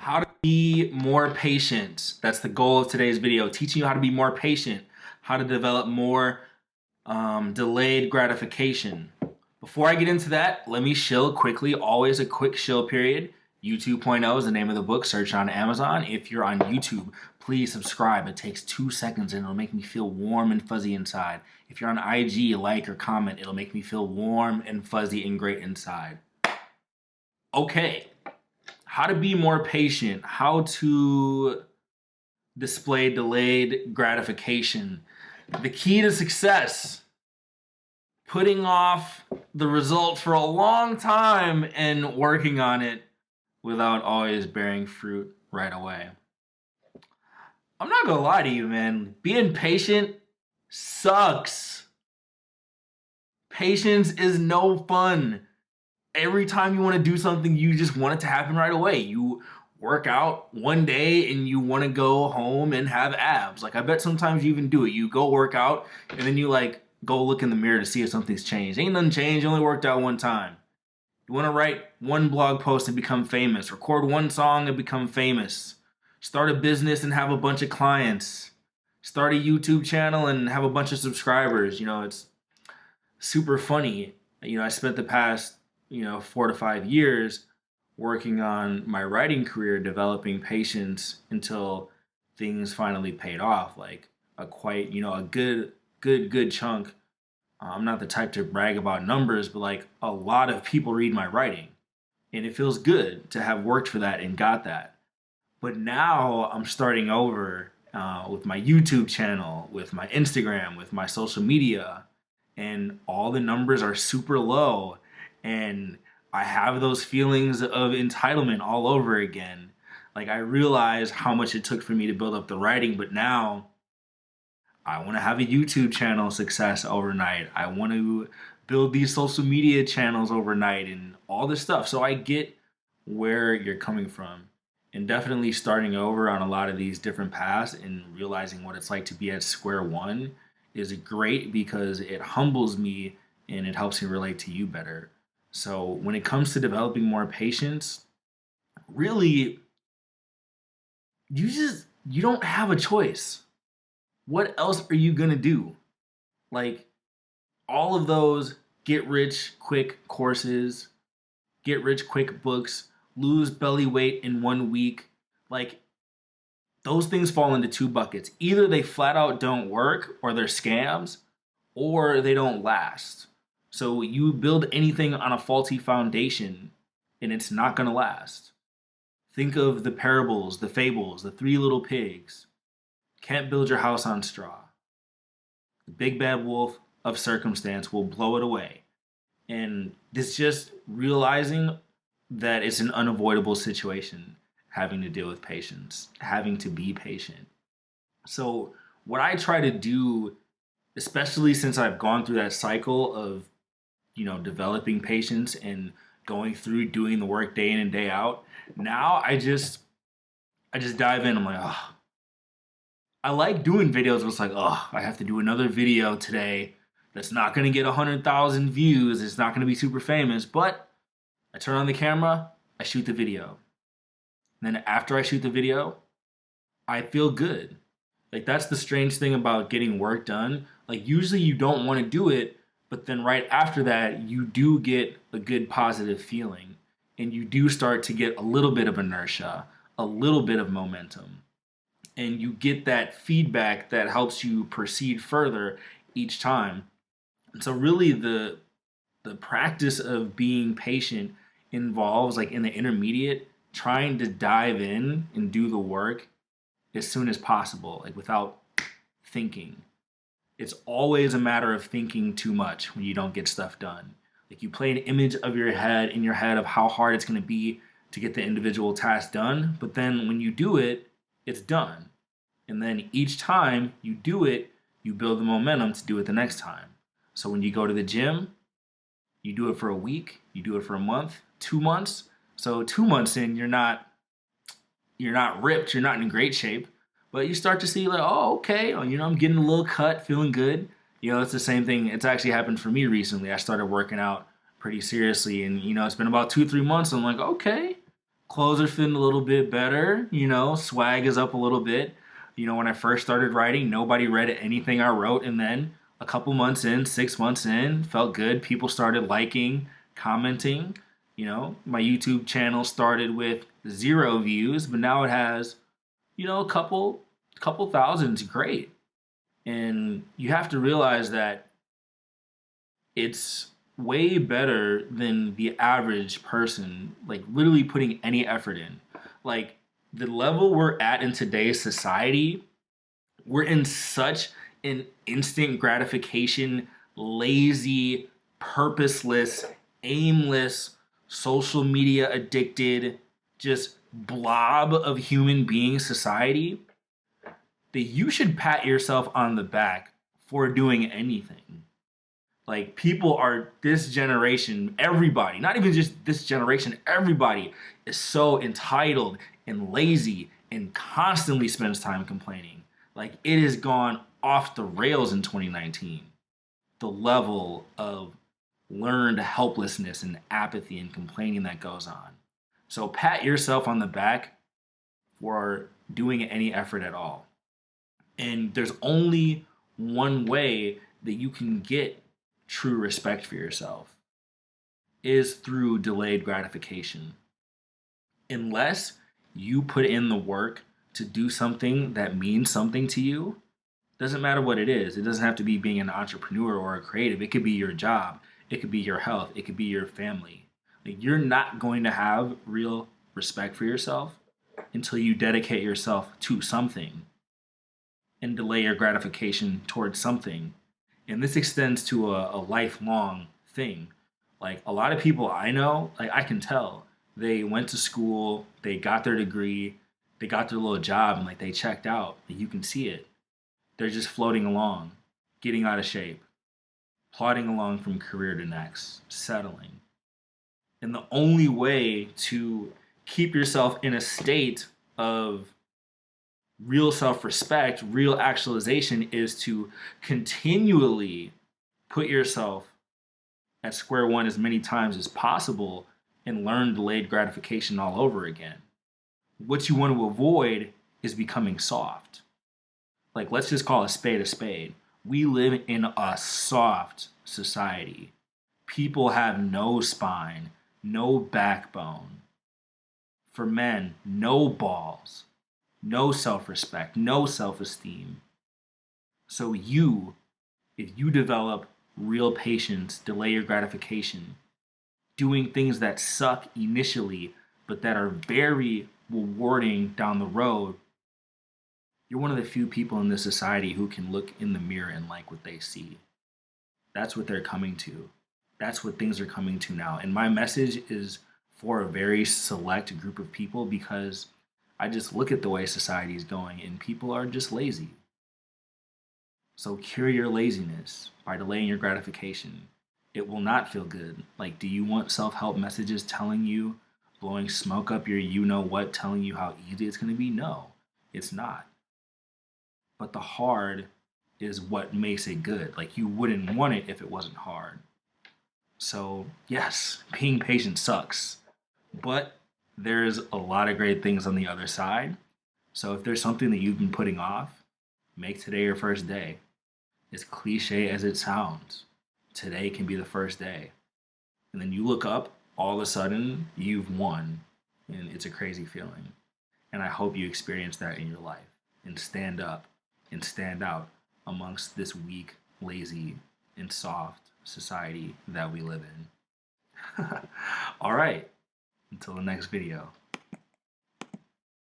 How to be more patient. That's the goal of today's video. Teaching you how to be more patient, how to develop more delayed gratification. Before I get into that, let me shill quickly. Always a quick shill period. You 2.0 is the name of the book. Search on Amazon. If you're on YouTube, please subscribe. It takes 2 seconds and it'll make me feel warm and fuzzy inside. If you're on IG, like or comment. It'll make me feel warm and fuzzy and great inside. Okay. How to be more patient, how to display delayed gratification. The key to success, putting off the result for a long time and working on it without always bearing fruit right away. I'm not gonna lie to you, man. Being patient sucks. Patience is no fun. Every time you want to do something, you just want it to happen right away. You work out one day and you want to go home and have abs. Like, I bet sometimes you even do it. You go work out and then you go look in the mirror to see if something's changed. Ain't nothing changed. You only worked out one time. You want to write one blog post and become famous. Record one song and become famous. Start a business and have a bunch of clients. Start a YouTube channel and have a bunch of subscribers. It's super funny. I spent the past 4 to 5 years working on my writing career, developing patience until things finally paid off. Like a good chunk. I'm not the type to brag about numbers, but like a lot of people read my writing, and it feels good to have worked for that and got that. But now I'm starting over with my YouTube channel, with my Instagram, with my social media, and all the numbers are super low. And I have those feelings of entitlement all over again. Like, I realize how much it took for me to build up the writing, but now I want to have a YouTube channel success overnight. I want to build these social media channels overnight and all this stuff. So I get where you're coming from, and definitely starting over on a lot of these different paths and realizing what it's like to be at square one is great because it humbles me and it helps me relate to you better. So when it comes to developing more patience, really, you don't have a choice. What else are you gonna do? Like, all of those get rich quick courses, get rich quick books, lose belly weight in 1 week, like, those things fall into 2 buckets. Either they flat out don't work, or they're scams, or they don't last. So you build anything on a faulty foundation and it's not going to last. Think of the parables, the fables, the 3 little pigs. Can't build your house on straw. The big bad wolf of circumstance will blow it away. And it's just realizing that it's an unavoidable situation, having to deal with patience, having to be patient. So what I try to do, especially since I've gone through that cycle of developing patience and going through doing the work day in and day out. Now I just dive in. I'm like, oh, I like doing videos where it's like, oh, I have to do another video today that's not going to get 100,000 views. It's not going to be super famous, but I turn on the camera, I shoot the video. And then after I shoot the video, I feel good. Like, that's the strange thing about getting work done. Like, usually you don't want to do it, but then right after that, you do get a good positive feeling. And you do start to get a little bit of inertia, a little bit of momentum. And you get that feedback that helps you proceed further each time. And so really the practice of being patient involves, like, in the intermediate, trying to dive in and do the work as soon as possible, like without thinking. It's always a matter of thinking too much when you don't get stuff done. Like, you play an image of in your head of how hard it's going to be to get the individual task done, but then when you do it, it's done. And then each time you do it, you build the momentum to do it the next time. So when you go to the gym, you do it for a week, you do it for a month, 2 months. So 2 months in, you're not ripped, you're not in great shape. But you start to see, like, oh, okay, I'm getting a little cut, feeling good. It's the same thing. It's actually happened for me recently. I started working out pretty seriously, and, it's been about 2-3 months. And I'm like, okay, Clothes are fitting a little bit better, you know, swag is up a little bit. You know, when I first started writing, nobody read anything I wrote, and then a couple months in, 6 months in, felt good. People started liking, commenting. You know, my YouTube channel started with 0 views, but now it has, you know, a couple thousand. It's great. And you have to realize that it's way better than the average person, like literally putting any effort in. Like the level we're at in today's society, we're in such an instant gratification, lazy, purposeless, aimless, social media addicted, just blob of human being society that you should pat yourself on the back for doing anything. Like people are this generation, everybody, not even just this generation, everybody is so entitled and lazy and constantly spends time complaining. Like it has gone off the rails in 2019. The level of learned helplessness and apathy and complaining that goes on. So pat yourself on the back for doing any effort at all. And there's only one way that you can get true respect for yourself is through delayed gratification. Unless you put in the work to do something that means something to you, doesn't matter what it is. It doesn't have to be being an entrepreneur or a creative. It could be your job. It could be your health. It could be your family. Like you're not going to have real respect for yourself until you dedicate yourself to something and delay your gratification towards something. And this extends to a lifelong thing. Like a lot of people I know, like I can tell, they went to school, they got their degree, they got their little job, and like they checked out. And you can see it. They're just floating along, getting out of shape, plodding along from career to next, settling. And the only way to keep yourself in a state of real self-respect, real actualization is to continually put yourself at square one as many times as possible and learn delayed gratification all over again. What you want to avoid is becoming soft. Like, let's just call a spade a spade. We live in a soft society. People have no spine, no backbone. For men, no balls, no self-respect, no self-esteem. So if you develop real patience, delay your gratification, doing things that suck initially, but that are very rewarding down the road, you're one of the few people in this society who can look in the mirror and like what they see. That's what they're coming to. That's what things are coming to now. And my message is for a very select group of people because I just look at the way society is going and people are just lazy. So cure your laziness by delaying your gratification. It will not feel good. Like, do you want self-help messages telling you, blowing smoke up your you-know-what, telling you how easy it's going to be? No, it's not. But the hard is what makes it good. Like, you wouldn't want it if it wasn't hard. So, yes, being patient sucks. But there's a lot of great things on the other side. So if there's something that you've been putting off, make today your first day. As cliche as it sounds, today can be the first day. And then you look up, all of a sudden, you've won. And it's a crazy feeling. And I hope you experience that in your life and stand up and stand out amongst this weak, lazy, and soft society that we live in. All right. Until the next video.